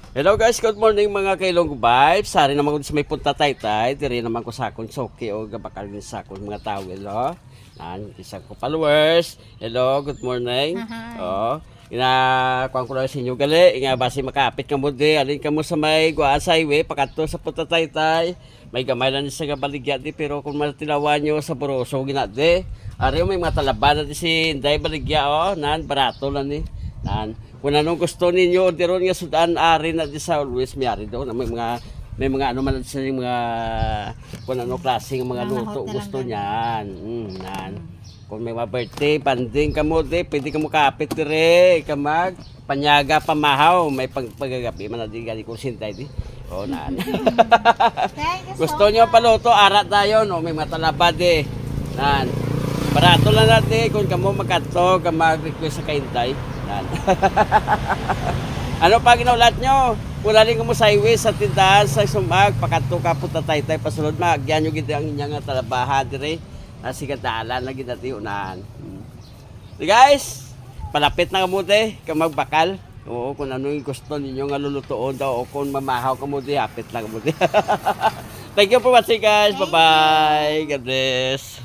Hello guys, good morning mga kailong vibes. Sari naman ko sa may punta taytay. Diri naman ko sa akong soke o gabakal din sa akong mga tawel, oh. Nan, isa ko followers. Hello, good morning. Hi. Oh, kuan ko lang sa inyo gali. Nga basi makapit ka mo di. Alin ka mo sa may Guaan Highway, pakato sa punta taytay. May gamay lang sa baligya di pero kung matilawan nyo sa Boroso ginadi. Ari may mga talaban na di si Inday baligya, oh. Nan, barato lang ni. Nan, kung anong gusto ninyo, diron nga sudan ari na di sa always may ari daw na may mga ano man sa mga kung ano klaseng mga Mga luto hot na gusto lang niyan. Nan. Kung may mga birthday, banding ka mo di, pwede ka mo kapit dire, ka mag panyaga pamahaw, may pagagabi man na di gali kung sintay di. O nan. Thank you Gusto so nyo much. paluto, arat tayo, no? May matalabad eh. Nan. Barato lang natin kung kamo magkato, ka mag-request sa kaintay. Nan. Ano pa ginaulat nyo? Wala rin mo sa highway sa tindahan sa sumag, pakato ka punta tay pasunod magyan nyo gito ang inyang talabahan dire. Nasigadalan lagi natin unahan. So guys, palapit na kamuti, ka magbakal. Oo, kung ano yung gusto ninyo nga lulutuon daw o kung mamahaw kamuti, hapit lang kamuti. Thank you for watching guys. Bye-bye. God bless.